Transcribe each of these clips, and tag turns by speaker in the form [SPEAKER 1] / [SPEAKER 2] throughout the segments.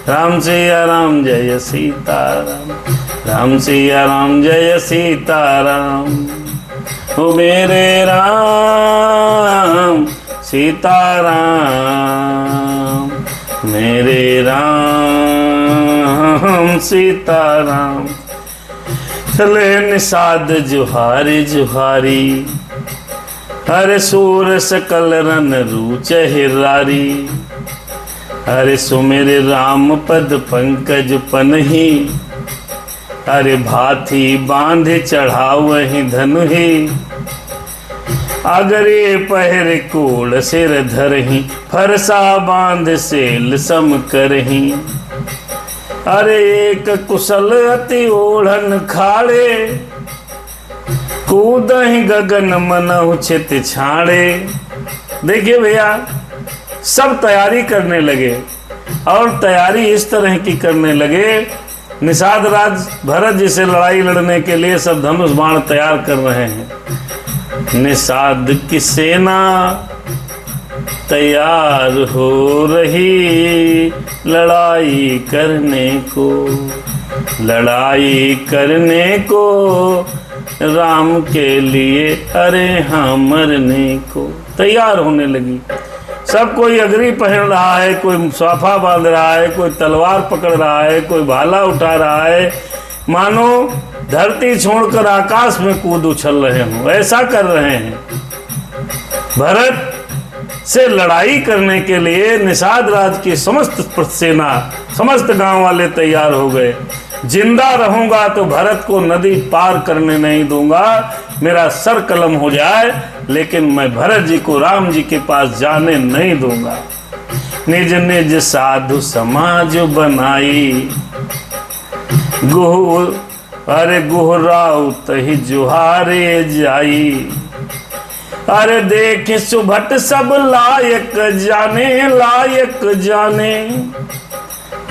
[SPEAKER 1] राम सिया राम जय सीताराम, राम सिया राम जय सीताराम। ओ मेरे राम सीताराम, मेरे राम सीताराम। चले निषाद जुहारी जुहारी, अरे सूर सकल रन रूच हिरारी। अरे सुमेर राम पद पंकज पनहि, अरे भाथी बांध चढ़ावहि धनुहि। अगरे पहर कोल सिर धरहि, फरसा बांध सेल सम करहि। अरे एक कुशल अति ओढ़न खाड़े, कूदहि गगन मनहु छित छाड़े। देखिए भैया, सब तैयारी करने लगे और तैयारी इस तरह की करने लगे। निषाद राज भरत जी से लड़ाई लड़ने के लिए सब धनुष बाण तैयार कर रहे हैं। निषाद की सेना तैयार हो रही लड़ाई करने को, लड़ाई करने को राम के लिए, अरे हाँ मरने को तैयार होने लगी। सब कोई अगरी पहन रहा है, कोई साफा बांध रहा है, कोई तलवार पकड़ रहा है, कोई भाला उठा रहा है, मानो धरती छोड़कर आकाश में कूद उछल रहे हों, ऐसा कर रहे हैं। भरत से लड़ाई करने के लिए निषाद राज की समस्त सेना, समस्त गांव वाले तैयार हो गए। जिंदा रहूंगा तो भरत को नदी पार करने नहीं दूंगा, मेरा सर कलम हो जाए, लेकिन मैं भरत जी को राम जी के पास जाने नहीं दूंगा। निज निज साधु समाज बनाई, गुह अरे गुहराउ तहि जुहारे जाई। अरे देख सुभट सब लायक जाने, लायक जाने।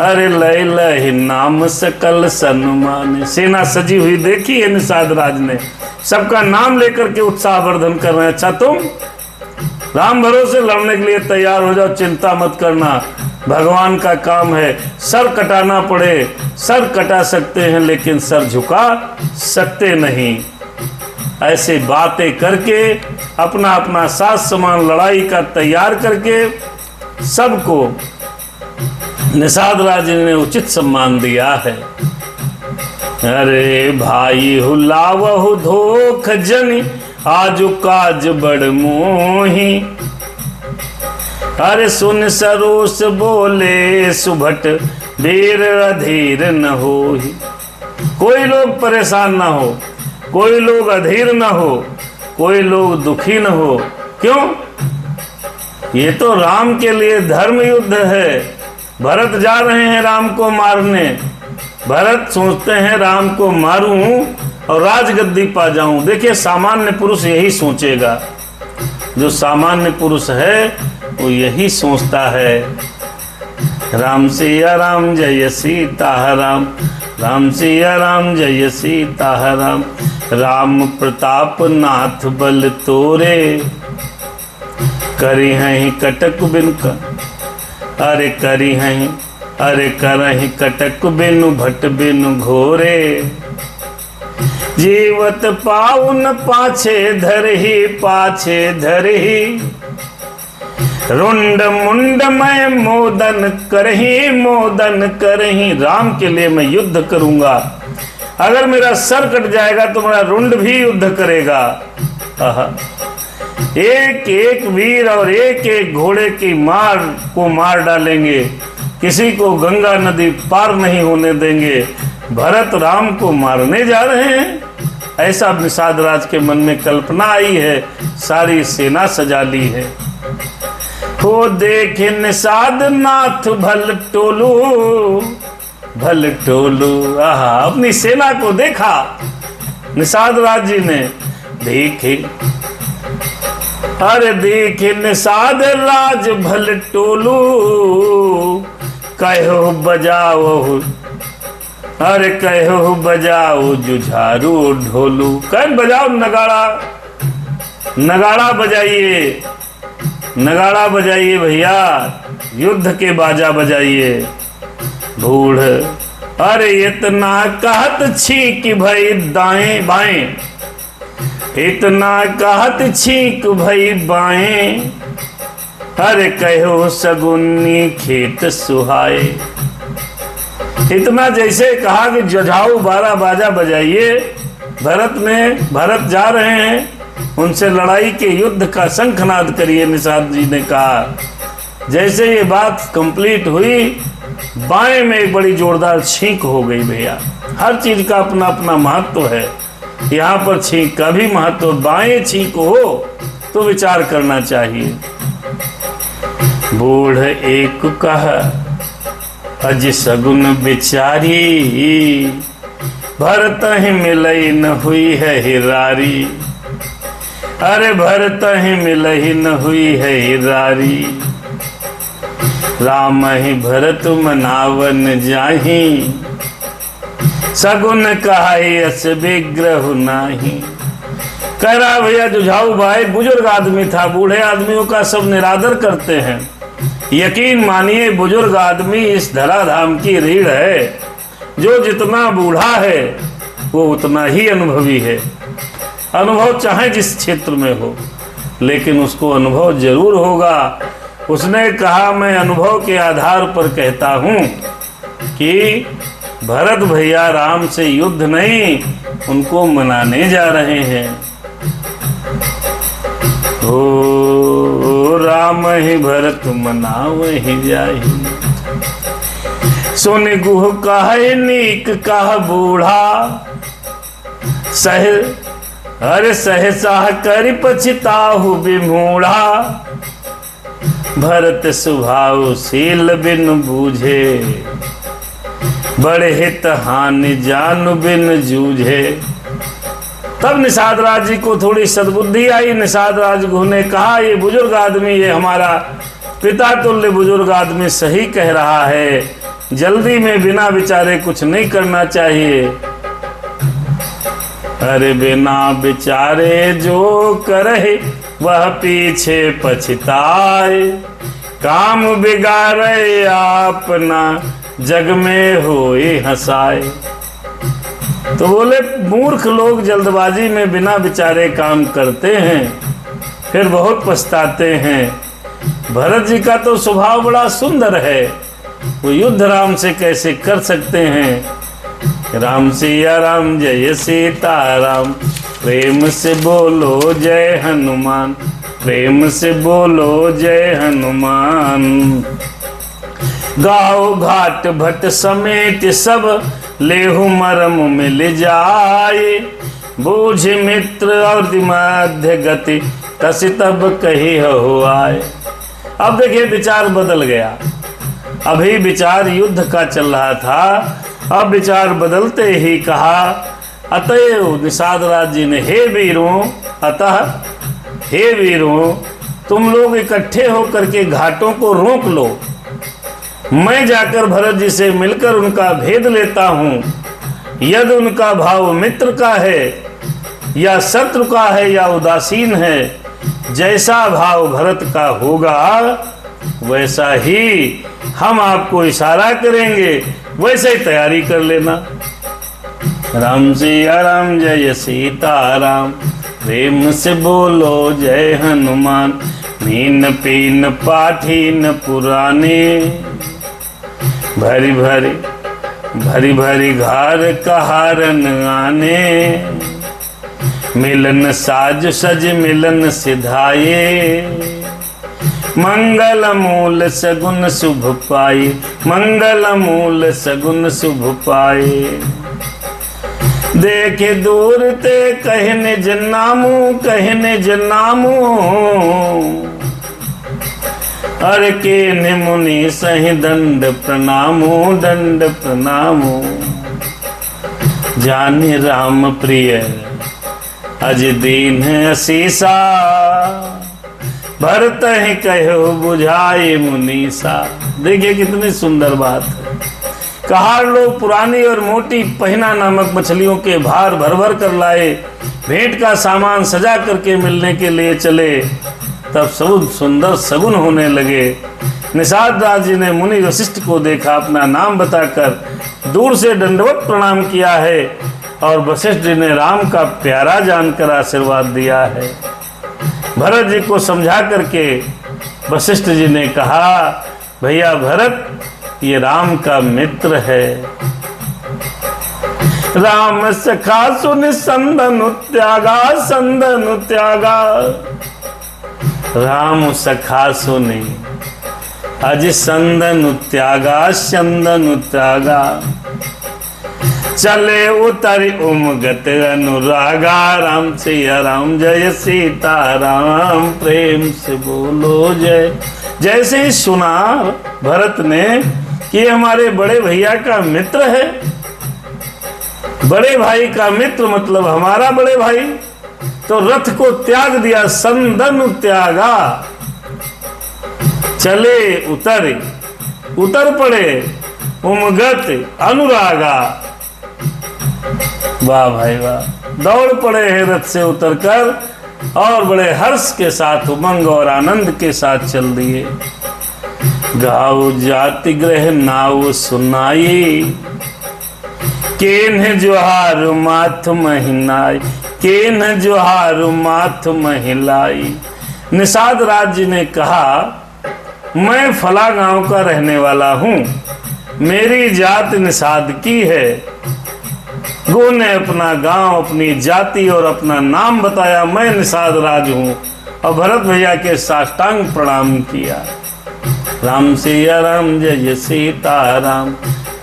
[SPEAKER 1] अरे लय लय नाम सकल सन्मान। सेना सजी हुई देखी है निषाद राज ने, सबका नाम लेकर के उत्साहवर्धन कर रहे हैं। अच्छा तुम राम भरोसे लड़ने के लिए तैयार हो जाओ, चिंता मत करना, भगवान का काम है। सर कटाना पड़े सर कटा सकते हैं, लेकिन सर झुका सकते नहीं। ऐसे बातें करके अपना अपना साज सामान लड़ाई का तैयार करके सबको निषाद राज ने उचित सम्मान दिया है। अरे भाई हुलावहु धोख जनि, आजु काज बड़ मोही। अरे सुन सरोस बोले सुभट, धीर अधीर न होहि। कोई लोग परेशान ना हो, कोई लोग अधीर न हो, कोई लोग दुखी न हो। क्यों? ये तो राम के लिए धर्म युद्ध है। भरत जा रहे हैं राम को मारने। भरत सोचते हैं राम को मारूं और राजगद्दी पा जाऊं। देखिए, सामान्य पुरुष यही सोचेगा, जो सामान्य पुरुष है वो यही सोचता है। राम सिया राम जय सीताराम, राम सिया राम जय सीताराम। राम प्रताप नाथ बल तोरे, करी हैं कटक बिन का, अरे करी हैं, अरे करहि कटक बिनु भट बिनु घोरे। जीवत पाउन पाछे धरहि, पाछे धरहि। रुंड मुंड मैं मोदन करही, मोदन करही। राम के लिए मैं युद्ध करूंगा। अगर मेरा सर कट जाएगा तो मेरा रुंड भी युद्ध करेगा। एक एक वीर और एक एक घोड़े की मार को मार डालेंगे, किसी को गंगा नदी पार नहीं होने देंगे। भरत राम को मारने जा रहे हैं, ऐसा निषाद राज के मन में कल्पना आई है। सारी सेना सजा ली है। हो देखे निषाद नाथ भल टोलू, भल टोलू। आहा, अपनी सेना को देखा निषाद राज जी ने। देखे, अरे देखे निषाद राज भल टोलू। कहो बजाओ, अरे कहो बजाओ जुझारू ढोलू। कह बजाओ नगाड़ा, नगाड़ा बजाइए, नगाड़ा बजाइए भैया, युद्ध के बाजा बजाइए। बूढ़ अरे इतना कहत छी कि भई दाएं बाएं, इतना कहत छी कि भई बाएं, अरे कहो सगुनी खेत सुहाए। इतना जैसे कहा कि जजाऊ 12 बाजा बजाइए। भरत जा रहे हैं, उनसे लड़ाई के युद्ध का शंखनाद करिए, निषाद जी ने कहा। जैसे ये बात कंप्लीट हुई, बाएं में एक बड़ी जोरदार छींक हो गई। भैया हर चीज का अपना अपना महत्व है, यहाँ पर छींक का भी महत्व। बाएं छींक हो तो विचार करना चाहिए। बूढ़ एक कह अज सगुन बिचारी, भरत ही मिलई न हुई है हिरारी, अरे भरत ही मिलई न हुई है हिरारी। राम ही भरत मनावन जाही, सगुन कहाई अस विग्रह नाही। कह रहा भैया जुझाऊ भाई बुजुर्ग आदमी था, बूढ़े आदमियों का सब निरादर करते हैं। यकीन मानिए बुजुर्ग आदमी इस धराधाम की रीढ़ है। जो जितना बूढ़ा है वो उतना ही अनुभवी है। अनुभव चाहे जिस क्षेत्र में हो, लेकिन उसको अनुभव जरूर होगा। उसने कहा मैं अनुभव के आधार पर कहता हूं कि भरत भैया राम से युद्ध नहीं, उनको मनाने जा रहे हैं। ओ राम ही भरत मनाव ही जाहि, सुन गुह कहे नीक कह बूढ़ा, अरे सहसा कर पछताहु बिमूढ़ा। भरत स्वभाव शील बिन बूझे, बड़े हित हानि जान बिन जूझे। तब निषाद राज जी को थोड़ी सद्बुद्धि आई। निषाद राज गुह ने कहा ये बुजुर्ग आदमी, ये हमारा पिता तुल्य बुजुर्ग आदमी सही कह रहा है, जल्दी में बिना विचारे कुछ नहीं करना चाहिए। अरे बिना विचारे जो करे वह पीछे पछताए, काम बिगाड़े अपना जग में होए हंसाए। तो बोले मूर्ख लोग जल्दबाजी में बिना विचारे काम करते हैं, फिर बहुत पछताते हैं। भरत जी का तो स्वभाव बड़ा सुंदर है, वो युद्ध राम से कैसे कर सकते हैं। राम सिया राम जय सीता राम, प्रेम से बोलो जय हनुमान, प्रेम से बोलो जय हनुमान। गाओ घाट भट समेत सब, लेहु मरम मिल जाए। बूझ मित्र और मध्य गति, तस तब कही हो आए। अब देखिए विचार बदल गया। अभी विचार युद्ध का चल रहा था, अब विचार बदलते ही कहा अतएव निषाद राज जी ने, हे वीरों, अतः हे वीरों, तुम लोग इकट्ठे होकर के घाटों को रोक लो। मैं जाकर भरत जी से मिलकर उनका भेद लेता हूं। यदि उनका भाव मित्र का है या शत्रु का है या उदासीन है, जैसा भाव भरत का होगा वैसा ही हम आपको इशारा करेंगे, वैसे ही तैयारी कर लेना। राम सिया राम जय सीता राम, प्रेम से बोलो जय हनुमान। मीन पीन पाठीन पुराने, भरी भरी भरी भरी घार कहारन आने। मिलन साज सज मिलन सिधाए, मंगल मूल सगुन शुभ पाए, मंगल मूल सगुन शुभ पाए। देखे दूर ते कहने जन्नामू, कहने जन्नामू। अरे के मुनि सही दंड प्रणामो, दंड प्रणामो। जाने राम प्रिय अज दीन असीसा, भरत ही कहो बुझाए मुनीसा। देखिए कितनी सुंदर बात है। कहार लोग पुरानी और मोटी पहिना नामक मछलियों के भार भर भर कर लाए, भेंट का सामान सजा करके मिलने के लिए चले। तब सब सुंदर सगुन होने लगे। निषाद राज जी ने मुनि वशिष्ठ को देखा, अपना नाम बताकर दूर से दंडवत प्रणाम किया है और वशिष्ठ जी ने राम का प्यारा जानकर आशीर्वाद दिया है। भरत जी को समझा करके वशिष्ठ जी ने कहा, भैया भरत, ये राम का मित्र है। राम सखा सुन संदनु त्यागा, संदनु त्यागा। राम सखा सुने अज संदनु त्यागा, संदनु त्यागा। चले उतरी उमगत अनुरागा, राम सिया राम जय सीता राम, प्रेम से बोलो जय। जैसे ही सुना भरत ने कि हमारे बड़े भैया का मित्र है, बड़े भाई का मित्र मतलब हमारा बड़े भाई, तो रथ को त्याग दिया, संदन त्यागा। चले उतर पड़े, उमगत अनुरागा। वाह भाई वाह, दौड़ पड़े हैं रथ से उतरकर और बड़े हर्ष के साथ, उमंग और आनंद के साथ चल दिए। गाओ जाति ग्रह नाव सुनाई, केन जोहार माथ महिलाई, केन जोहार माथ महिलाई। निषाद राज जी ने कहा, मैं फला गांव का रहने वाला हूं, मेरी जात निषाद की है। गो ने अपना गांव, अपनी जाति और अपना नाम बताया, मैं निषाद राज हूं, और भरत भैया के साष्टांग प्रणाम किया। राम सिया राम जय सीता राम,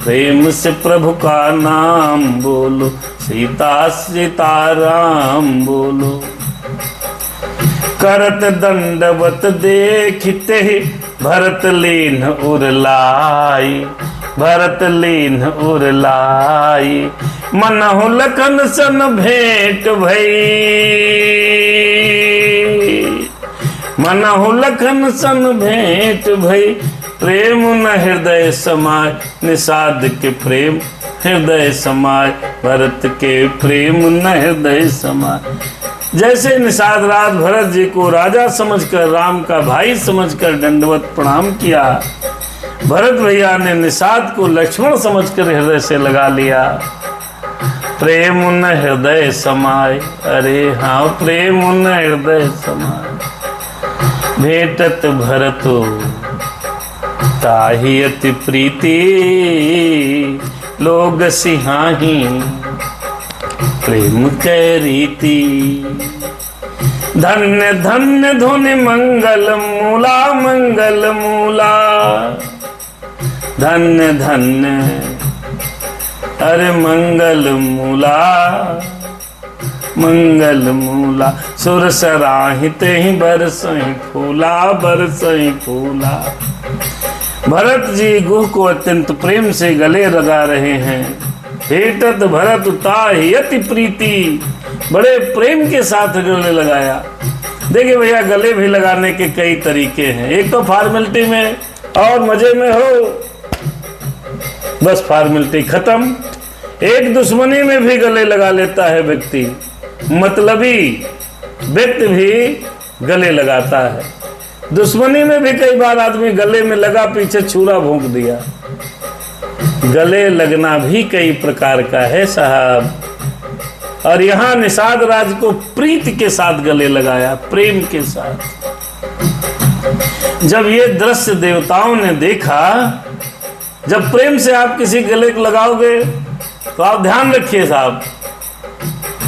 [SPEAKER 1] प्रेम से प्रभु का नाम बोलो, सीता सीता राम बोलो। करत दंडवत देखते ही भरत लीन उरलाई, भरत लीन उरलाई। मनहु लखन सन भेंट भई, मनहु लखन सन भेंट भई। प्रेम न हृदय समाय, निषाद के प्रेम हृदय समाय, भरत के प्रेम न हृदय समाय। जैसे निषाद राज भरत जी को राजा समझकर, राम का भाई समझकर दंडवत प्रणाम किया, भरत भैया ने निषाद को लक्ष्मण समझकर हृदय से लगा लिया। प्रेम न हृदय समाय, अरे हाँ प्रेम न हृदय समाय। भेटत भरतो ताहि अति प्रीति, लोग सिहाही प्रेम कै रीति। धन्य धन्य धुनि मंगल मूला, मंगल मूला। धन्य धन्य अरे मंगल मूला, मंगल मूला। सुर सराहित ही बरसई फूला, बरसई फूला। भरत जी गुह को अत्यंत प्रेम से गले लगा रहे हैं। भेटत भरत ताहि अति प्रीति, बड़े प्रेम के साथ गले लगाया। देखिए भैया, गले भी लगाने के कई तरीके हैं। एक तो फॉर्मेलिटी में और मजे में हो, बस फॉर्मेलिटी खत्म। एक दुश्मनी में भी गले लगा लेता है व्यक्ति, मतलबी व्यक्ति भी गले लगाता है। दुश्मनी में भी कई बार आदमी गले में लगा, पीछे छुरा भोंक दिया। गले लगना भी कई प्रकार का है साहब। और यहां निषाद राज को प्रीति के साथ गले लगाया, प्रेम के साथ। जब ये दृश्य देवताओं ने देखा, जब प्रेम से आप किसी गले को लगाओगे तो आप ध्यान रखिए साहब,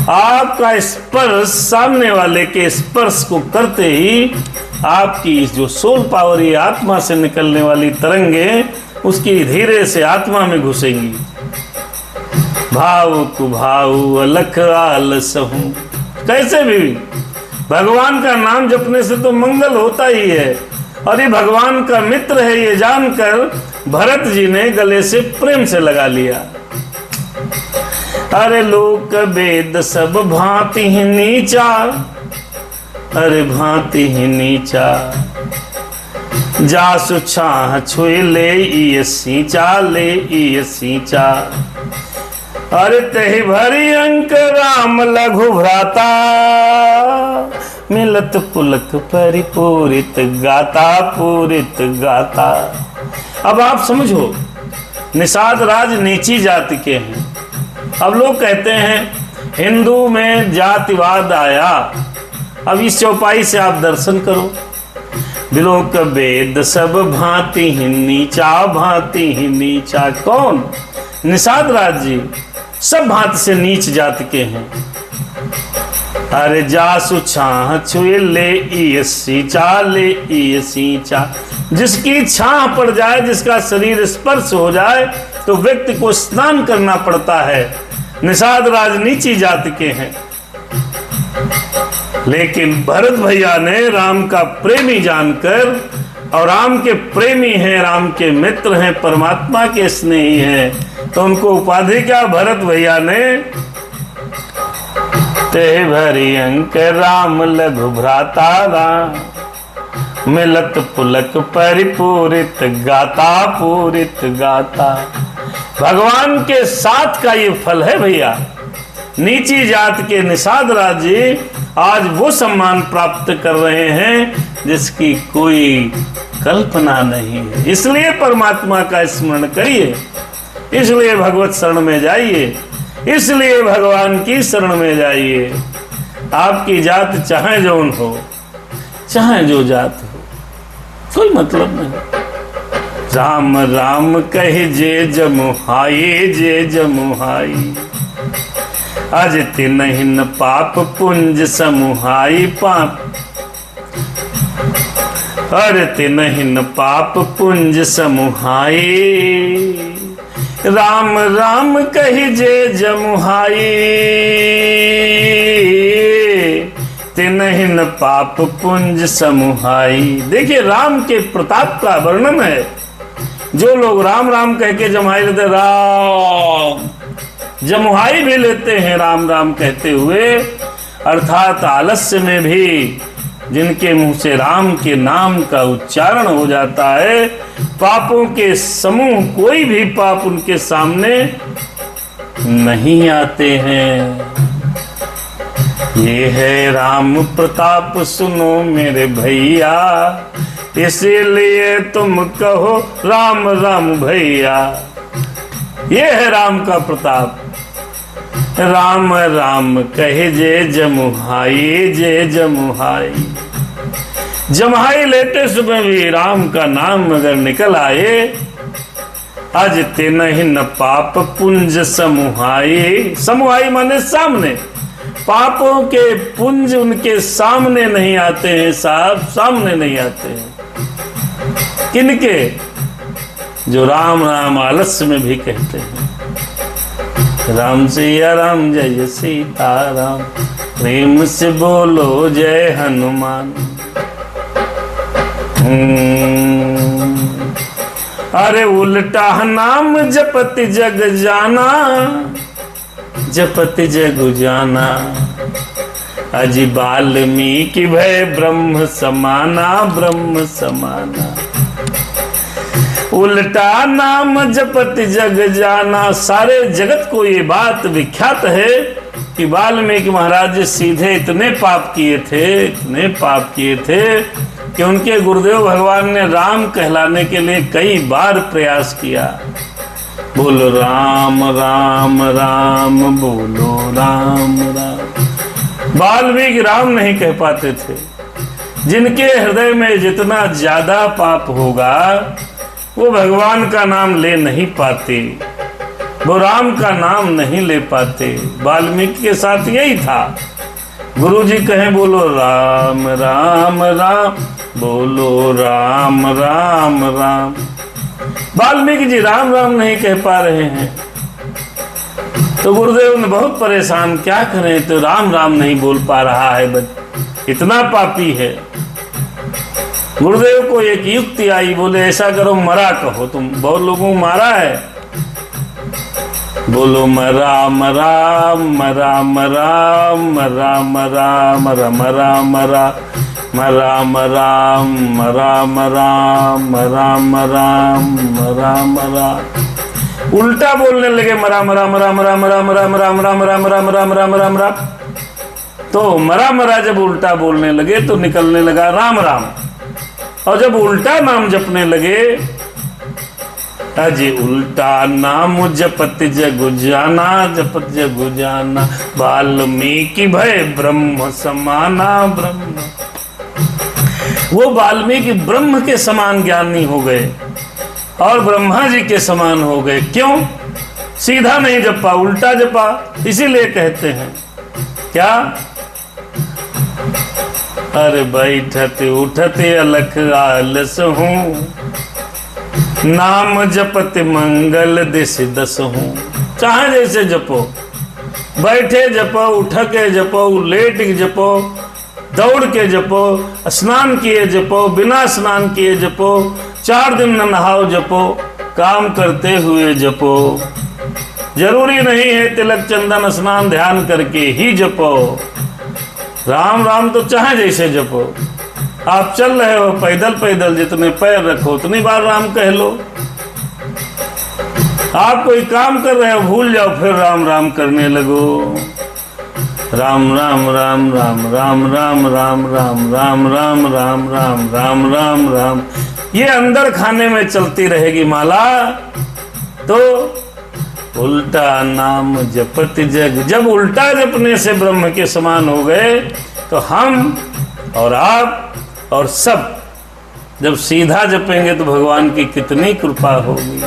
[SPEAKER 1] आपका स्पर्श सामने वाले के स्पर्श को करते ही आपकी जो सोल पावर, ये आत्मा से निकलने वाली तरंगे, उसकी धीरे से आत्मा में घुसेंगी। भाव तु भाव अलख आलस हूं। कैसे भी भगवान का नाम जपने से तो मंगल होता ही है, और ये भगवान का मित्र है, ये जानकर भरत जी ने गले से प्रेम से लगा लिया। अरे लोक वेद सब भांति ही नीचा, अरे भांति ही नीचा। जासु छाह छुए ले ये सींचा, ले ये सींचा। अरे तहि भरी अंक राम लघु भ्राता, मिलत पुलक परिपूरित गाता पूरित गाता। अब आप समझो, निषाद राज नीची जाति के हैं। अब लोग कहते हैं हिंदू में जातिवाद आया। अब इस चौपाई से आप दर्शन करो, बिलोक वेद सब भांति ही नीचा, भांति ही नीचा। कौन? निषाद राज जी सब भांति से नीच जाति के हैं। अरे जासु छाह छुए ले ई सींचा, ले ई सींचा। जिसकी छाह पड़ जाए, जिसका शरीर स्पर्श हो जाए तो व्यक्ति को स्नान करना पड़ता है। निषाद राज नीची जाति के हैं। लेकिन भरत भैया ने राम का प्रेमी जानकर, और राम के प्रेमी हैं, राम के मित्र हैं, परमात्मा के स्नेही हैं, तो उनको उपाधि क्या भरत भैया ने? ते भरी अंक राम लघु भ्राता राम, मिलत पुलक परिपूरित गाता पूरित गाता। भगवान के साथ का ये फल है भैया। नीची जात के निषाद राज जी आज वो सम्मान प्राप्त कर रहे हैं जिसकी कोई कल्पना नहीं है। इसलिए परमात्मा का स्मरण करिए, इसलिए भगवत शरण में जाइए, इसलिए भगवान की शरण में जाइए। आपकी जात चाहे जौन हो, चाहे जो जात हो, कोई मतलब नहीं। राम राम कहे जे जमुहाई, जे जमुहाई। अज नहीं न पाप पुंज समुहाई पाप, अरे नहीं न पाप पुंज समुहाई। राम राम कही जे जमुहाई, नहीं न पाप पुंज समुहाई। देखिए राम के प्रताप का वर्णन है। जो लोग राम राम कह के जमुहाई लेते, राम जमुहाई भी लेते हैं राम राम कहते हुए, अर्थात आलस्य में भी जिनके मुंह से राम के नाम का उच्चारण हो जाता है, पापों के समूह कोई भी पाप उनके सामने नहीं आते हैं। ये है राम प्रताप सुनो मेरे भैया, इसीलिए तुम कहो राम राम भैया। ये है राम का प्रताप। राम राम कहे जे जमुहाई, जे जमुहाई। जमुहाई लेते सुबह भी राम का नाम अगर निकल आए, अज नहीं न पाप पुंज समुहाई। समुहाई माने सामने, पापों के पुंज उनके सामने नहीं आते हैं साहब, सामने नहीं आते हैं। किनके? जो राम राम आलस्य में भी कहते हैं। राम सिया राम जय सीता राम, प्रेम से बोलो जय हनुमान। अरे उल्टा नाम जपति जग जाना, जपति जग जाना। अजी वाल्मीकि भय ब्रह्म समाना, ब्रह्म समाना। उल्टा नाम जपति जग जाना। सारे जगत को ये बात विख्यात है कि वाल्मीकि महाराज सीधे इतने पाप किए थे, इतने पाप किए थे कि उनके गुरुदेव भगवान ने राम कहलाने के लिए कई बार प्रयास किया। बोलो राम राम राम, बोलो राम राम। वाल्मीकि राम नहीं कह पाते थे। जिनके हृदय में जितना ज्यादा पाप होगा वो भगवान का नाम ले नहीं पाते, वो राम का नाम नहीं ले पाते। वाल्मीकि के साथ यही था। गुरु जी कहें बोलो राम राम राम, बोलो राम राम राम। वाल्मीकि जी राम राम नहीं कह पा रहे हैं तो गुरुदेव ने बहुत परेशान, क्या करें, तो राम राम नहीं बोल पा रहा है, इतना पापी है। गुरुदेव को एक युक्ति आई, बोले ऐसा करो मरा कहो, तुम बहुत लोगों को मारा है, बोलो मरा मरा मरा मरा मरा मरा मरा मरा मरा मरा मरा मरा मरा मरा मरा मरा मरा। उल्टा बोलने लगे, मरा मरा मरा मरा मरा मरा मरा मरा मरा मरा मरा मरा मरा मरा। तो मरा मरा जब उल्टा बोलने लगे तो निकलने लगा राम राम, और जब उल्टा नाम जपने लगे, अजी उल्टा नाम जपत जग जाना, जपत जग जाना, वाल्मीकि भय ब्रह्म समाना ब्रह्म। वो वाल्मीकि ब्रह्म के समान ज्ञानी हो गए और ब्रह्मा जी के समान हो गए। क्यों? सीधा नहीं जपा, उल्टा जपा। इसीलिए कहते हैं क्या, अरे बैठते उठते अलख आलस हूँ, नाम जपत मंगल दिस दस हूँ। चाहे जैसे जपो, बैठे जपो, उठ के जपो, लेट के जपो, दौड़ के जपो, स्नान किए जपो, बिना स्नान किए जपो, 4 दिन न नहाओ जपो, काम करते हुए जपो। जरूरी नहीं है तिलक चंदन स्नान ध्यान करके ही जपो। राम राम तो चाहे जैसे जपो। आप चल रहे हो पैदल पैदल, जितने पैर रखो उतनी बार राम कह लो। आप कोई काम कर रहे हो, भूल जाओ, फिर राम राम करने लगो। राम राम राम राम राम राम राम राम राम राम राम राम राम राम राम, ये अंदर खाने में चलती रहेगी माला। तो उल्टा नाम जपत जग, जब उल्टा जपने से ब्रह्म के समान हो गए, तो हम और आप और सब जब सीधा जपेंगे तो भगवान की कितनी कृपा होगी।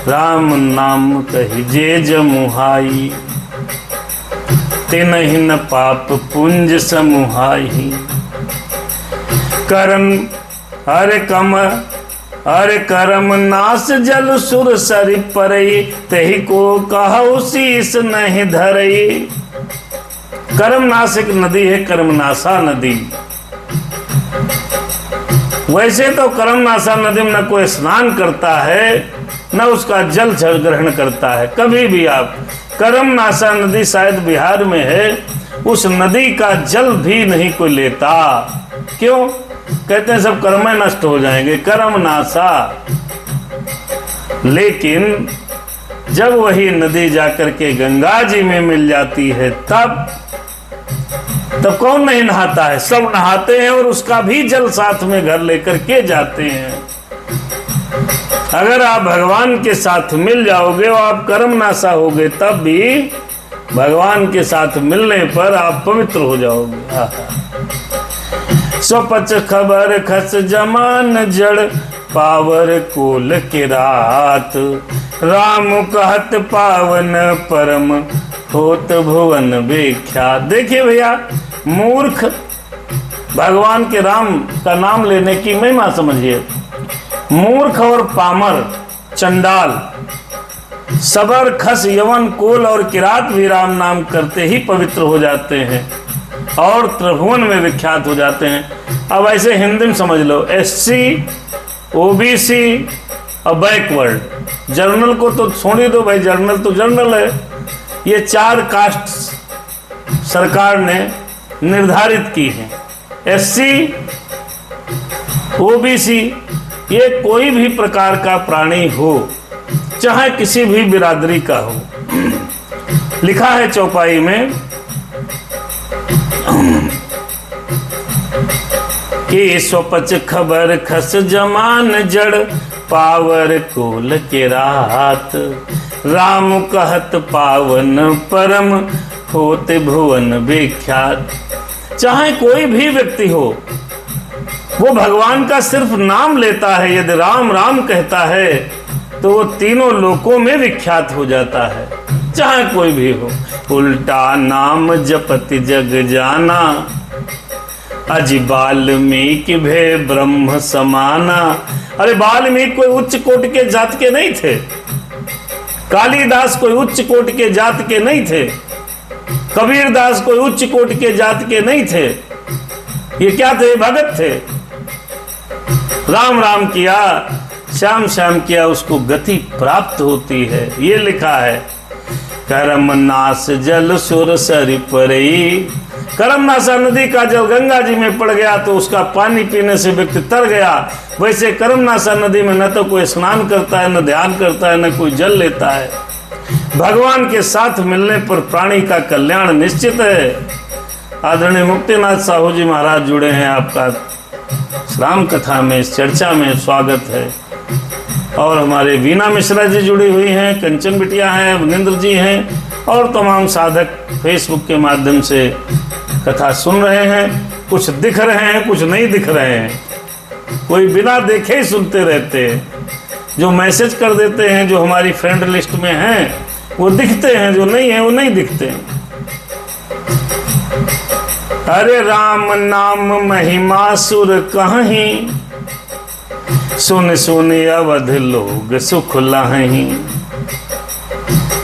[SPEAKER 1] राम नाम कहिजे जमुहाई, तिनहि न पाप पुंज समुहाई। करम अरे करम नाश जल सुर सरि परई, तही को कहु शीस नहीं धरई। कर्म नाश एक नदी है, कर्मनाशा नदी। वैसे तो कर्मनाशा नदी में न कोई स्नान करता है, न उसका जल ग्रहण करता है। कभी भी आप, कर्मनाशा नदी शायद बिहार में है, उस नदी का जल भी नहीं कोई लेता। क्यों? कहते हैं सब कर्म नष्ट हो जाएंगे, कर्मनाशा। लेकिन जब वही नदी जाकर के गंगा जी में मिल जाती है, तब कौन नहीं नहाता है? सब नहाते हैं और उसका भी जल साथ में घर लेकर के जाते हैं। अगर आप भगवान के साथ मिल जाओगे और आप कर्मनाशा हो गए, तब भी भगवान के साथ मिलने पर आप पवित्र हो जाओगे। स्वपच खबर खस जमान जड़, पावर कोल के रात, राम कहत पावन परम, होत भुवन विख्यात। देखिए भैया, मूर्ख भगवान के राम का नाम लेने की महिमा समझिए। मूर्ख और पामर, चंडाल, सबर, खस, यवन, कोल और किरात भी राम नाम करते ही पवित्र हो जाते हैं और त्रिभुवन में विख्यात हो जाते हैं। अब ऐसे हिंदी में समझ लो, SC, OBC और बैकवर्ड। जर्नल को तो छोड़ ही दो भाई, जर्नल तो जर्नल है। ये 4 कास्ट सरकार ने निर्धारित की है। SC, OBC, ये कोई भी प्रकार का प्राणी हो, चाहे किसी भी बिरादरी का हो। लिखा है चौपाई में कि स्वपच खबर खस जमान जड़, पावर कोल के रात, राम कहत पावन परम, होते भुवन विख्यात। चाहे कोई भी व्यक्ति हो, वो भगवान का सिर्फ नाम लेता है, यदि राम राम कहता है तो वो तीनों लोकों में विख्यात हो जाता है, चाहे कोई भी हो। उल्टा नाम जपति जग जाना, अजि वाल्मीकि भे ब्रह्म समाना। अरे वाल्मीकि कोई उच्च कोट के जात के नहीं थे, कालिदास कोई उच्च कोट के जात के नहीं थे, कबीरदास कोई उच्च कोट के जात के नहीं थे। ये क्या थे? भगत थे। राम राम किया, श्याम श्याम किया, उसको गति प्राप्त होती है। ये लिखा है, करम नाश जल सुर सरि परई। कर्मनाशा नदी का जल गंगा जी में पड़ गया तो उसका पानी पीने से व्यक्ति तर गया। वैसे कर्मनाशा नदी में न तो कोई स्नान करता है, न ध्यान करता है, न कोई जल लेता है। भगवान के साथ मिलने पर प्राणी का कल्याण निश्चित है। आदरणीय मुक्तिनाथ साहू जी महाराज जुड़े हैं। आपका राम कथा में, इस चर्चा में स्वागत है। और हमारे वीना मिश्रा जी जुड़ी हुई हैं, कंचन बिटिया हैं, अवनिंद्र जी हैं और तमाम साधक फेसबुक के माध्यम से कथा सुन रहे हैं। कुछ दिख रहे हैं, कुछ नहीं दिख रहे हैं, कोई बिना देखे ही सुनते रहते हैं। जो मैसेज कर देते हैं, जो हमारी फ्रेंड लिस्ट में हैं, वो दिखते हैं, जो नहीं है वो नहीं दिखते हैं। अरे राम नाम महिमा सुर कहीं, सुन सुन अवध लोग सुख लाहीं।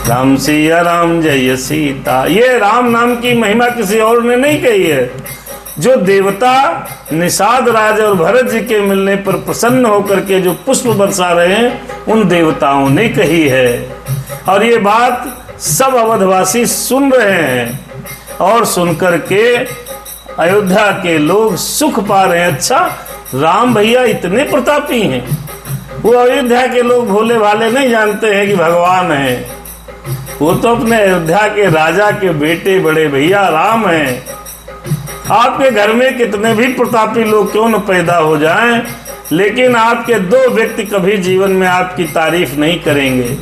[SPEAKER 1] राम सिया राम जय सीता। ये राम नाम की महिमा किसी और ने नहीं कही है। जो देवता निषाद राज और भरत जी के मिलने पर प्रसन्न होकर के जो पुष्प बरसा रहे हैं, उन देवताओं ने कही है। और ये बात सब अवधवासी सुन रहे हैं और सुनकर के अयोध्या के लोग सुख पा रहे हैं। अच्छा, राम भैया इतने प्रतापी हैं। वो अयोध्या के लोग भोले भाले नहीं जानते हैं कि भगवान है। वो तो अपने अयोध्या के राजा के बेटे बड़े भैया राम हैं। आपके घर में कितने भी प्रतापी लोग क्यों न पैदा हो जाएं, लेकिन आपके दो व्यक्ति कभी जीवन में आपकी तारीफ नहीं करेंगे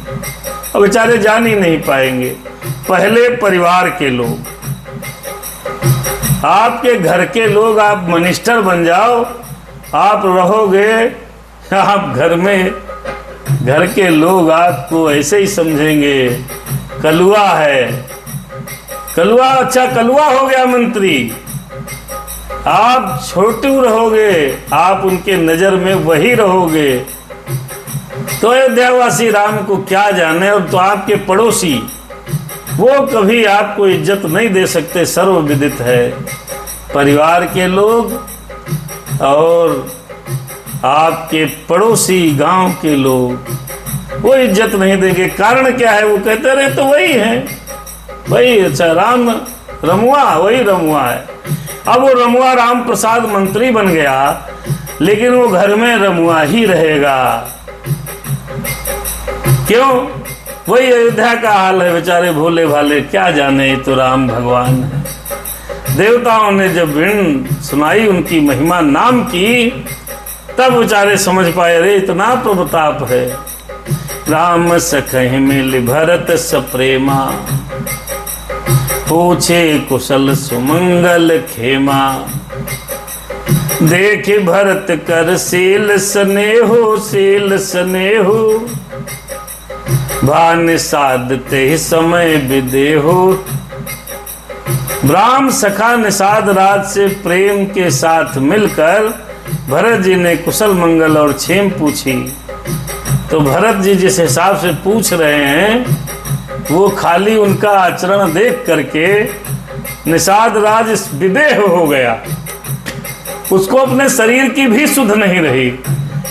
[SPEAKER 1] और बेचारे जान ही नहीं पाएंगे। पहले परिवार के लोग, आपके घर के लोग। आप मिनिस्टर बन जाओ, आप रहोगे, आप घर में घर के लोग आपको ऐसे ही समझेंगे, कलुआ है, कलुआ। अच्छा, कलुआ हो गया मंत्री। आप छोटू रहोगे, आप उनके नजर में वही रहोगे। तो अयोध्यावासी राम को क्या जाने। और तो आपके पड़ोसी, वो कभी आपको इज्जत नहीं दे सकते, सर्वविदित है। परिवार के लोग और आपके पड़ोसी गांव के लोग वो इज्जत नहीं देंगे। कारण क्या है? वो कहते रहे तो वही है, वही। अच्छा, राम रमुआ, वही रमुआ है। अब वो रमुआ राम प्रसाद मंत्री बन गया, लेकिन वो घर में रमुआ ही रहेगा। क्यों? वही अयोध्या का हाल है। बेचारे भोले भाले क्या जाने, तो राम भगवान है। देवताओं ने जब वीण सुनाई, उनकी महिमा नाम की, तब बेचारे समझ पाए, रे इतना प्रताप है। राम सखहि मिल भरत सप्रेमा, पूछे कुशल सुमंगल खेमा। देख भरत कर शील स्नेहो, शील स्नेहो, भान साधते समय विदेहो। राम सखा निषाद राज से प्रेम के साथ मिलकर भरत जी ने कुशल मंगल और क्षेम पूछी। तो भरत जी जिस हिसाब से पूछ रहे हैं, वो खाली उनका आचरण देख करके निषाद राज विदेह हो गया। उसको अपने शरीर की भी सुध नहीं रही।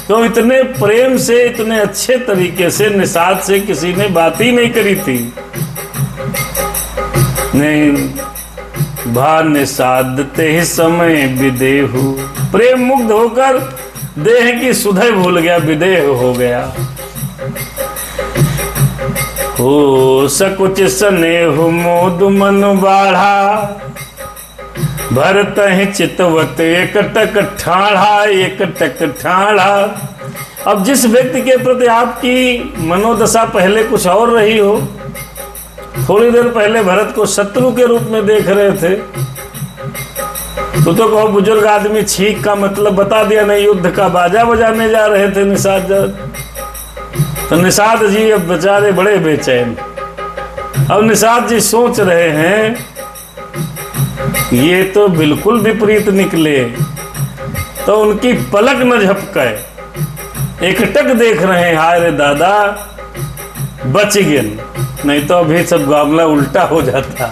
[SPEAKER 1] तो इतने प्रेम से, इतने अच्छे तरीके से निषाद से किसी ने बात ही नहीं करी थी। नहीं, भान साधते ही समय विदेहु। प्रेम मुग्ध होकर देह की सुधय भूल गया, विदेह हो गया। हो सकुच स्नेहु मोद मन बाढ़ा, भरत ही चितवत एक टक ठाढ़ा, एक टक ठाढ़ा। अब जिस व्यक्ति के प्रति आपकी मनोदशा पहले कुछ और रही हो, थोड़ी देर पहले भरत को शत्रु के रूप में देख रहे थे, तो कहो बुजुर्ग आदमी छींक का मतलब बता दिया, नहीं युद्ध का बाजा बजाने जा रहे थे निषाद जी। तो निषाद जी अब बेचारे बड़े बेचैन। अब निषाद जी सोच रहे हैं, ये तो बिल्कुल विपरीत निकले। तो उनकी पलक न झपके, एकटक देख रहे हैं, हाय रे दादा बच गए, नहीं तो अभी सब मामला उल्टा हो जाता।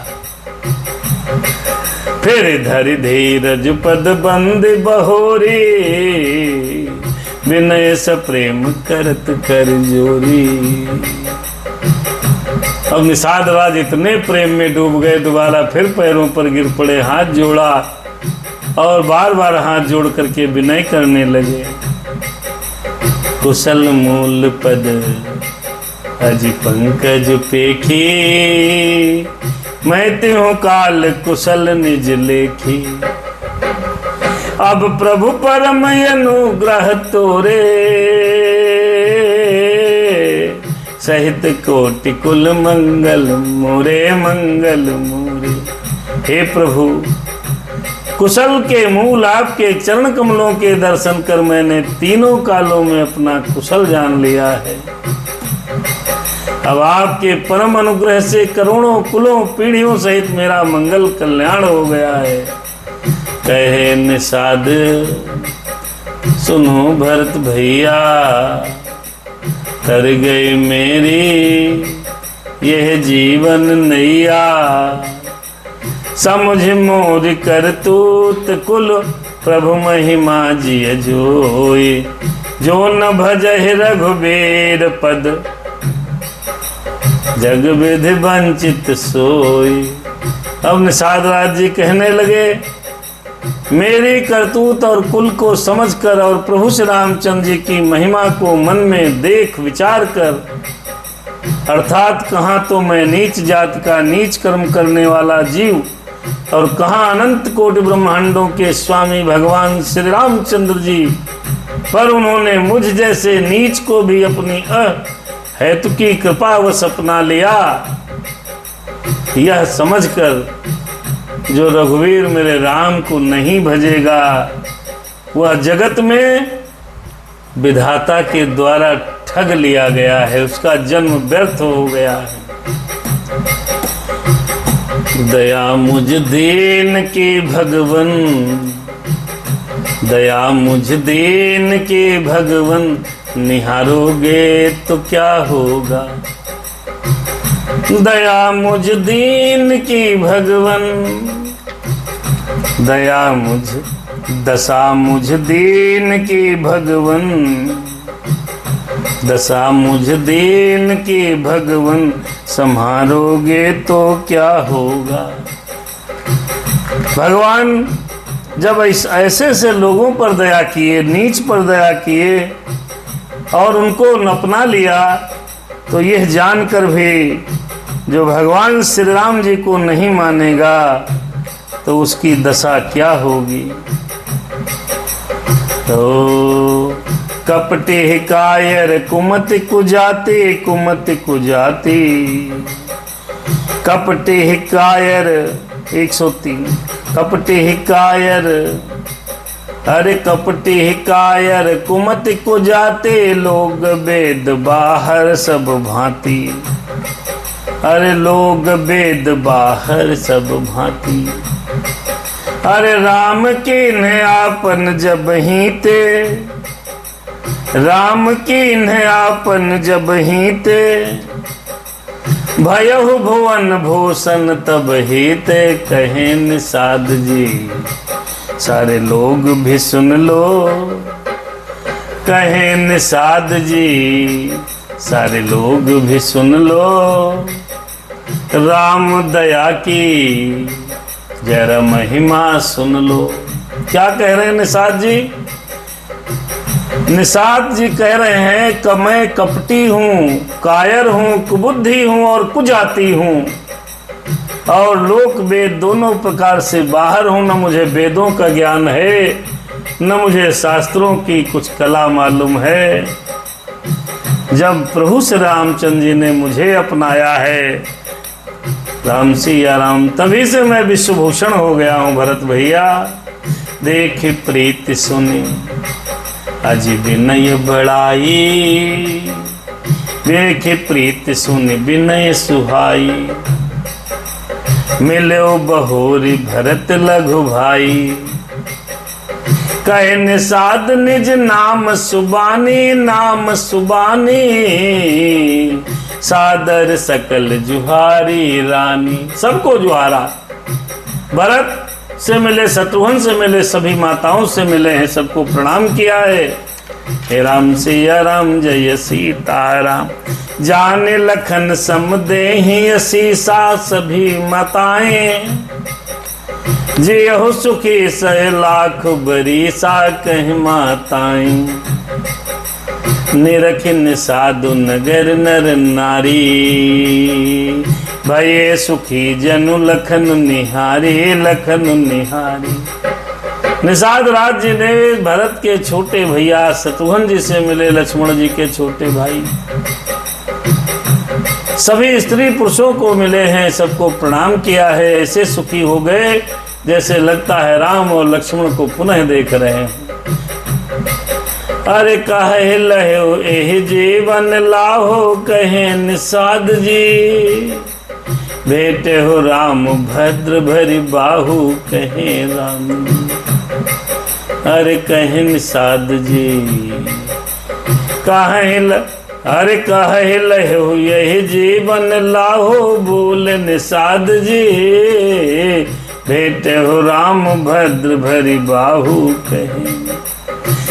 [SPEAKER 1] फिर धरि धीरज पद बंद बहोरी, विनय स प्रेम करत कर जोरी। अब निषाद राज इतने प्रेम में डूब गए, दोबारा फिर पैरों पर गिर पड़े, हाथ जोड़ा और बार बार हाथ जोड़ करके विनय करने लगे। कुशल मूल पद अज पंकज पेखी, मैं त्यों काल कुशल निज लेखी। अब प्रभु परम अनुग्रह तोरे, सहित कोटि कुल मंगल मोरे मंगल मोरे। हे प्रभु, कुशल के मूल आपके चरण कमलों के दर्शन कर मैंने तीनों कालों में अपना कुशल जान लिया है। अब आपके परम अनुग्रह से करोड़ों कुलों पीढ़ियों सहित मेरा मंगल कल्याण हो गया है। कहे निषाद सुनो भरत भैया, तर गई मेरी यह जीवन नैया। समझ मोर करतूत कुल प्रभु महिमा जिय जोई। जो न भजहि रघुबीर पद, जग विधि वंचित सोई। अब निषाद राज जी कहने लगे, मेरी करतूत और कुल को समझकर और प्रभु श्री रामचंद्र जी की महिमा को मन में देख विचार कर, अर्थात कहाँ तो मैं नीच जात का नीच कर्म करने वाला जीव और कहाँ अनंत कोटि ब्रह्मांडों के स्वामी भगवान श्री रामचंद्र जी, पर उन्होंने मुझ जैसे नीच को भी अपनी हेतु की कृपावश अपना लिया। यह समझकर जो रघुवीर मेरे राम को नहीं भजेगा, वह जगत में विधाता के द्वारा ठग लिया गया है, उसका जन्म व्यर्थ हो गया है। दया मुझ दीन की भगवन, दया मुझ दीन की भगवन, निहारोगे तो क्या होगा। दया मुझ दीन की भगवन, दया मुझ दशा मुझ दीन की भगवन, दशा मुझ दीन की भगवन, संहारोगे तो क्या होगा। भगवान जब ऐसे से लोगों पर दया किए, नीच पर दया किए और उनको अपना लिया, तो यह जानकर भी जो भगवान श्री राम जी को नहीं मानेगा तो उसकी दशा क्या होगी। तो कपटे कायर कुमति कुजाति, कुमति कुजाति। कपटे कायर 103। कपटे कायर, अरे कपटे कायर कुमति कुजाते, लोग वेद बाहर सब भांति। अरे लोग वेद बाहर सब भांति। अरे राम कीन्ह आपन जब ही ते, राम कीन्ह आपन जब ही ते, भयहु भुवन भूषण तब ही ते। कहे निषाद जी सारे लोग भी सुन लो, कहे निषाद जी सारे लोग भी सुन लो। राम दया की जरा महिमा सुन लो। क्या कह रहे हैं निषाद जी? निषाद जी कह रहे हैं कि मैं कपटी हूँ, कायर हूँ, कुबुद्धि हूँ और कुजाती हूँ और लोक वेद दोनों प्रकार से बाहर हूँ। न मुझे वेदों का ज्ञान है, न मुझे शास्त्रों की कुछ कला मालूम है। जब प्रभु श्री रामचंद्र जी ने मुझे अपनाया है, राम सिया राम, तभी से मैं विश्वभूषण हो गया हूँ भरत भैया। देख प्रीति सुनी अज विनय बड़ाई, देख प्रीति सुनी विनय सुहाई। मिलो बहोरी भरत लघु भाई, कहे निषाद निज नाम सुबानी, नाम सुबानी। सादर सकल जुहारी रानी, सबको जुहारा। भरत से मिले, शत्रुघ्न से मिले, सभी माताओं से मिले हैं, सबको प्रणाम किया है। हे राम सिया राम जय सीताराम, जाने लखन सम देहि सीसा सभी माताएं। जियो सुखी सह लाख बरीसा कह माताएं। निरखिन साधु नगर नर नारी, भये सुखी जनु लखन निहारी, लखन निहारी। निषाद राज जी ने भरत के छोटे भैया शत्रुघ्न जी से मिले, लक्ष्मण जी के छोटे भाई, सभी स्त्री पुरुषों को मिले हैं, सबको प्रणाम किया है। ऐसे सुखी हो गए जैसे लगता है राम और लक्ष्मण को पुनः देख रहे हैं। अरे कहे लहो एह जीवन लाहो, कहे निषाद जी, बेटे हो राम भद्र भरी बाहु, कहे राम। अरे कहे निषाद जी, अरे कहे लहो यही जीवन लाहो, बोल निषाद जी, बेटे हो राम भद्र भरी बाहु, कहे।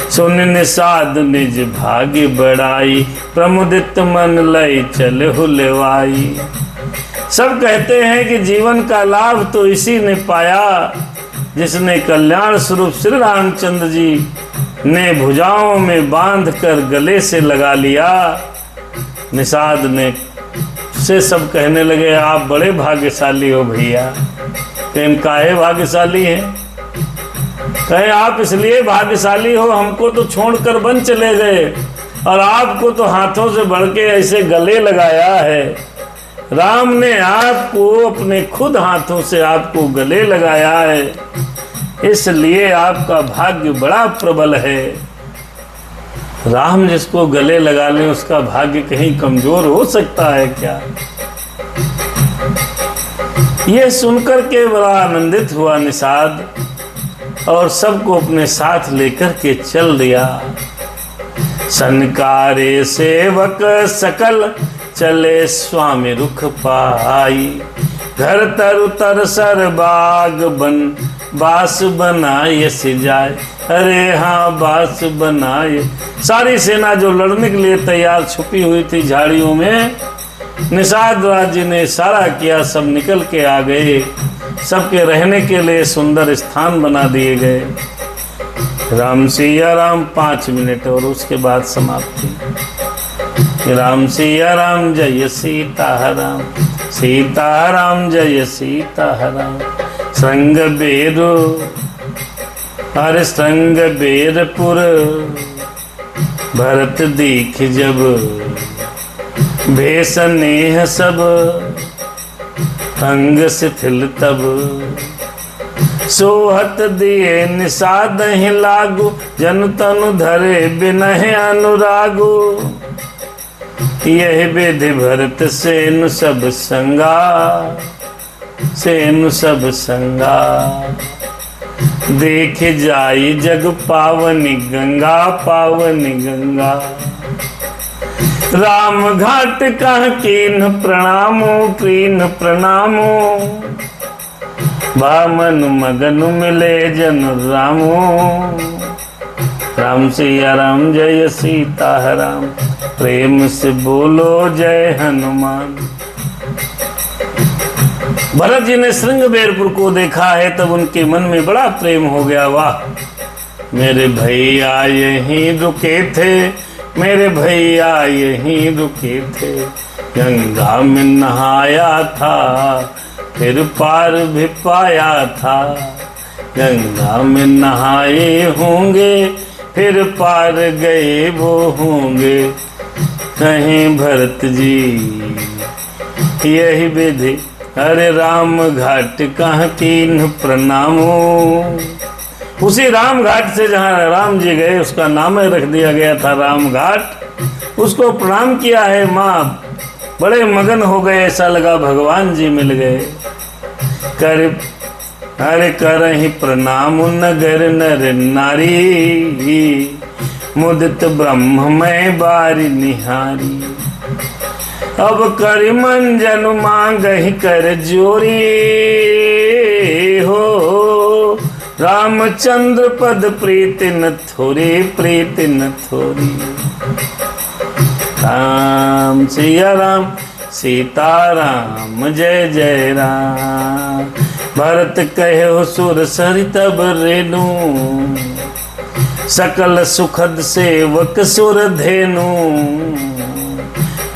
[SPEAKER 1] सुन निषाद निज भाग्य बढ़ाई, प्रमुदित मन लय चल हुलवाई। सब कहते हैं कि जीवन का लाभ तो इसी ने पाया जिसने कल्याण स्वरूप श्री रामचंद्र जी ने भुजाओं में बांध कर गले से लगा लिया। निषाद ने से सब कहने लगे आप बड़े भाग्यशाली हो भैया। कहीं काहे भाग्यशाली हैं? कहीं आप इसलिए भाग्यशाली हो, हमको तो छोड़कर वन चले गए और आपको तो हाथों से बढ़ के ऐसे गले लगाया है। राम ने आपको अपने खुद हाथों से आपको गले लगाया है, इसलिए आपका भाग्य बड़ा प्रबल है। राम जिसको गले लगा ले उसका भाग्य कहीं कमजोर हो सकता है क्या? यह सुनकर के बड़ा आनंदित हुआ निषाद और सबको अपने साथ लेकर के चल दिया। सनकारे सेवक सकल चले स्वामी रुख पाई, घर तरु तरसर बाग बन बास बनाए सिजाए। अरे हाँ बास बनाए। सारी सेना जो लड़ने के लिए तैयार छुपी हुई थी झाड़ियों में, निषाद राज जी ने इशारा किया, सब निकल के आ गए। सबके रहने के लिए सुंदर स्थान बना दिए गए। राम सिया राम 5 मिनट और उसके बाद समाप्ति। राम सिया राम जय सीताराम, सीताराम जय सीताराम। संग बेरो हर संग बेरपुर, भरत दीख जब भेष नेह सब, अंग शिथिल तब सोहत दिए निषाद ही लागू, जन तनु धरे बिनह अनुरागु। यह विधि भरत सेनु सब संगा, सेनु सब संगा। देख जाई जग पावनी गंगा, पावनी गंगा। राम घाट कह कीन प्रणामो, कीन प्रणामो। बामन मगन मिले जन रामो। राम सिया राम जय सीताराम, प्रेम से बोलो जय हनुमान। भरत जी ने श्रृंगबेरपुर को देखा है तब उनके मन में बड़ा प्रेम हो गया। वाह, मेरे भैया यहीं रुके थे, मेरे भैया यहीं रुके थे। गंगा में नहाया था, फिर पार भी पाया था। गंगा में नहाए होंगे, फिर पार गए वो होंगे। कहीं भरत जी यही विधि, अरे राम घाट कहाँ कीन प्रणामो। उसी राम घाट से जहाँ राम जी गए उसका नाम रख दिया गया था राम घाट। उसको प्रणाम किया है। माँ बड़े मगन हो गए, ऐसा लगा भगवान जी मिल गए। कर अरे करहि प्रणाम नगर नर नारी, मुदित ब्रह्ममय बारी निहारी। अब कर मंजन मांगहि कर जोरी हो, रामचंद्र पद प्रीति न थोरी, प्रीति न थोरी। राम सिया राम सीताराम जय जय राम। भरत कहे सुर सरि तब रेणु, सकल सुखद सेवक सुर धेनु,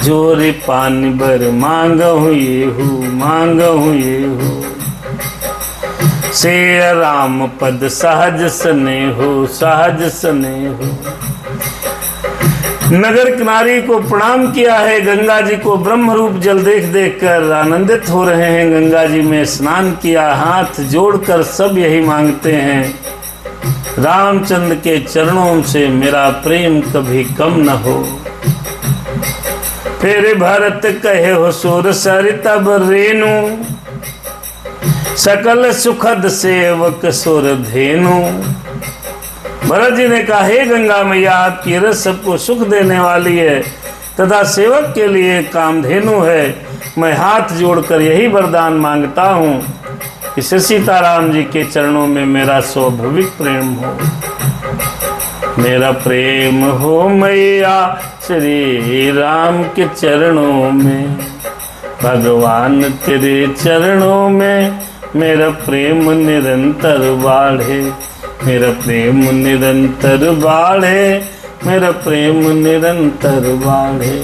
[SPEAKER 1] जोरे पान बर मांगहु ये हूँ। से राम पद सहज सने हो। नगर किनारी को प्रणाम किया है। गंगा जी को ब्रह्म रूप जल देख देख कर आनंदित हो रहे हैं। गंगा जी में स्नान किया, हाथ जोड़कर सब यही मांगते हैं, रामचंद्र के चरणों से मेरा प्रेम कभी कम न हो। फिर भरत कहे हो सुर सरितब रेणु, सकल सुखद सेवक सुर धेनु। भरत जी ने कहा, हे गंगा मैया, आपकी रस सबको सुख देने वाली है तथा सेवक के लिए कामधेनु है। मैं हाथ जोड़कर यही वरदान मांगता हूँ कि सीताराम जी के चरणों में मेरा स्वाभाविक प्रेम हो। मेरा प्रेम हो मैया श्री राम के चरणों में, भगवान तेरे चरणों में मेरा प्रेम निरंतर बाढ़े। मेरा प्रेम निरंतर बाढ़े, मेरा प्रेम निरंतर बाढ़े।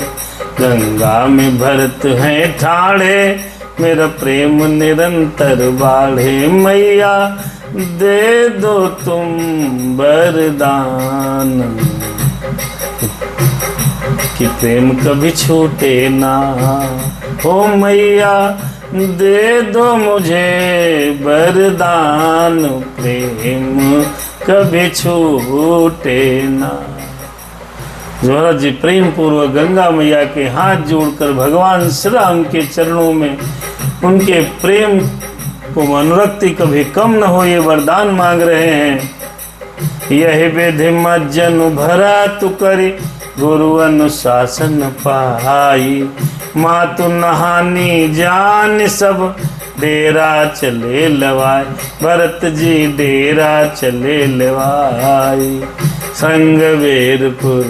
[SPEAKER 1] गंगा में भरत हैं ठाढ़े, मेरा प्रेम निरंतर बाढ़े। मैया दे दो तुम वरदान, कि प्रेम कभी छूटे ना। हो मैया दे दो मुझे वरदान, प्रेम कभी छूटे ना। भरत जी प्रेम पूर्वक गंगा मैया के हाथ जोड़कर भगवान श्री राम के चरणों में उनके प्रेम को अनुरक्ति कभी कम न हो, ये वरदान मांग रहे हैं। यही विधि मज्जन भरा तु करी, गुरु अनुशासन पाई। मातु नहानी जान सब, डेरा चले लवाए। भरत जी डेरा चले लवाए। संगवेरपुर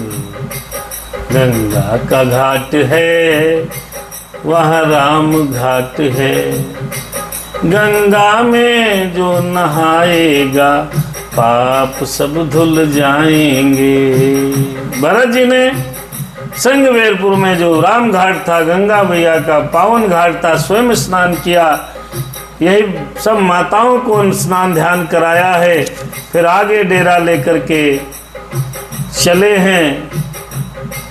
[SPEAKER 1] गंगा का घाट है, वहाँ राम घाट है। गंगा में जो नहाएगा पाप सब धुल जाएंगे। भरत जी ने संगवेरपुर में जो राम घाट था, गंगा मैया का पावन घाट था, स्वयं स्नान किया। यही सब माताओं को स्नान ध्यान कराया है। फिर आगे डेरा लेकर के चले हैं,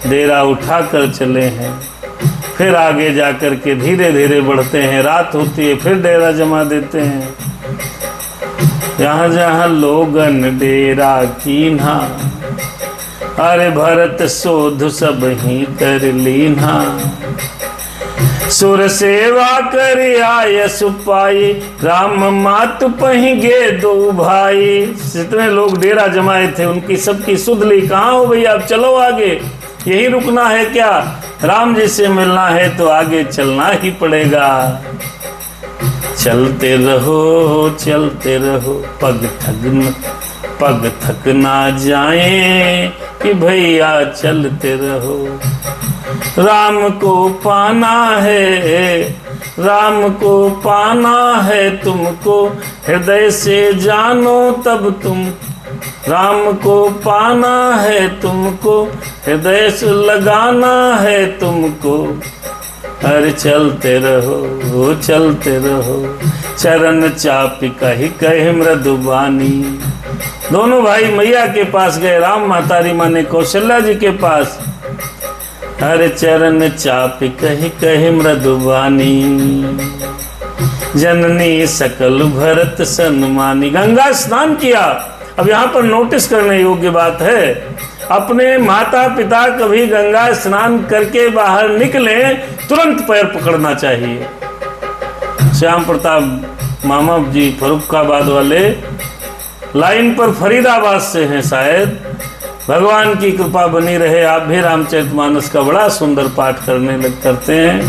[SPEAKER 1] डेरा उठाकर चले हैं। फिर आगे जाकर के धीरे धीरे बढ़ते हैं। रात होती है, फिर डेरा जमा देते हैं। जहाँ जहाँ लोगन डेरा कीन्हा, अरे भरत शोध सब ही कर लीन्हा। सुर सेवा कर आय सुपाई, राम मात पही गे दो भाई। जितने लोग डेरा जमाए थे उनकी सबकी सुध ली। कहाँ हो भैया, अब चलो आगे, यही रुकना है क्या? राम जी से मिलना है तो आगे चलना ही पड़ेगा। चलते रहो, पग थक ना जाए कि भैया चलते रहो। राम को पाना है तुमको, हृदय से जानो तब तुम। राम को पाना है तुमको, हृदय से लगाना है तुमको। अरे चलते रहो, चरण चापी कही मृदुबानी। दोनों भाई मैया के पास गए, राम मातारी माने कौशल्या जी के पास। अरे चरण चापी कही मृदुबानी, जननी सकल भरत सन्मानी। गंगा स्नान किया। अब यहाँ पर नोटिस करने योग्य बात है, अपने माता पिता कभी गंगा स्नान करके बाहर निकले तुरंत पैर पकड़ना चाहिए। श्याम प्रताप मामा जी फर्रुखाबाद वाले लाइन पर फरीदाबाद से हैं शायद। भगवान की कृपा बनी रहे, आप भी रामचरितमानस का बड़ा सुंदर पाठ करते हैं।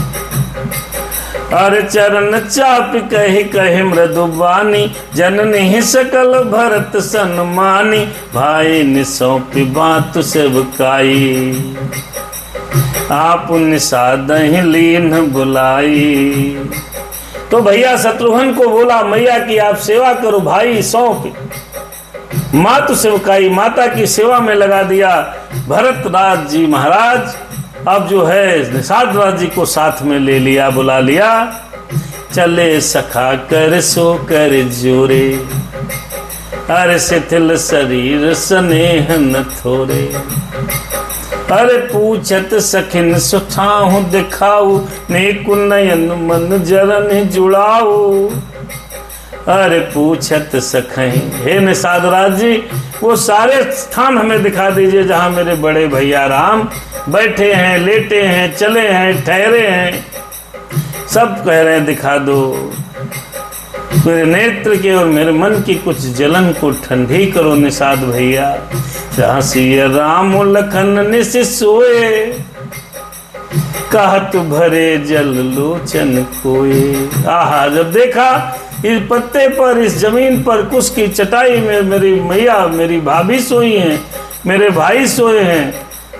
[SPEAKER 1] अरे चरण चाप कही मृदुबानी, जननी सकल भरत सन्मानी। भाई निसौंपी बात सेवकाई, आप निषादहि लीन बुलाई। तो भैया शत्रुघ्न को बोला, मैया की आप सेवा करो, भाई सौंप। मातु सेवकाई, माता की सेवा में लगा दिया भरत राज जी महाराज। अब जो है निषाद राज जी को साथ में ले लिया, बुला लिया। चले सखा कर सो कर जोरे, अरे शिथिल शरीर स्नेह न थोरे। अरे पूछत सखिन सुठाहु दिखाऊ, नेकु नयन मन जरन जुड़ाऊ। अरे पूछत सखई, हे निषाद राज जी वो सारे स्थान हमें दिखा दीजिए जहां मेरे बड़े भैया राम बैठे हैं, लेटे हैं, चले हैं, ठहरे हैं, सब कह रहे हैं दिखा दो। मेरे नेत्र के और मेरे मन की कुछ जलन को ठंडी करो निषाद भैया। जहाँ सिया राम लखन निस सोए, कहत भरे जल लोचन कोए। आहा, जब देखा इस पत्ते पर, इस जमीन पर, कुश की चटाई में मेरी मैया, मेरी भाभी सोई हैं, मेरे भाई सोए हैं,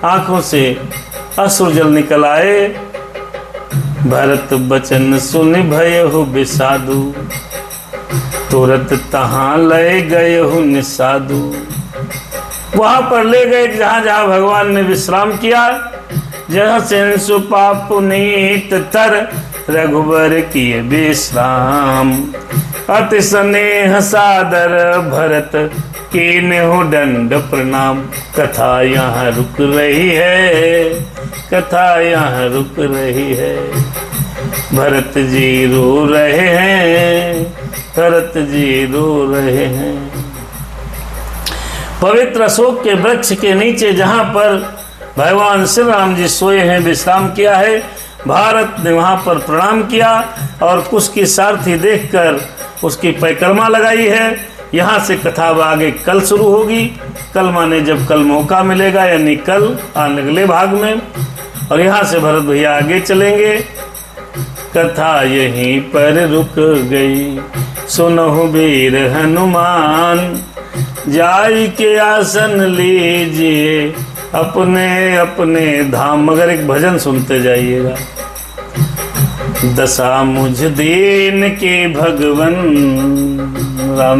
[SPEAKER 1] आंखों से अश्रु जल निकल आए। भरत बचन सुन भय हो बिसादु, तुरंत तहां ले गए हो निषादु। वहां पर ले गए जहां जहां भगवान ने विश्राम किया। जहाँ से सुपाप पुनीत तर रघुबर किए विश्राम, अति स्नेह सादर भरत कीन हो दंड प्रणाम। कथा यहाँ रुक रही है, कथा यहाँ रुक रही है। भरत जी रो रहे हैं, भरत जी रो रहे हैं। पवित्र अशोक के वृक्ष के नीचे जहां पर भगवान श्री राम जी सोए हैं, विश्राम किया है, भारत ने वहां पर प्रणाम किया और कुश की सारथी देखकर उसकी परिक्रमा लगाई है। यहाँ से कथा आगे कल शुरू होगी। कल माने जब कल मौका मिलेगा, यानी कल अगले भाग में। और यहाँ से भरत भैया आगे चलेंगे। कथा यहीं पर रुक गई, सुनो वीर हनुमान। जाई के आसन लीजिए अपने अपने धाम। मगर एक भजन सुनते जाइएगा। दशा मुझ दीन के भगवन राम।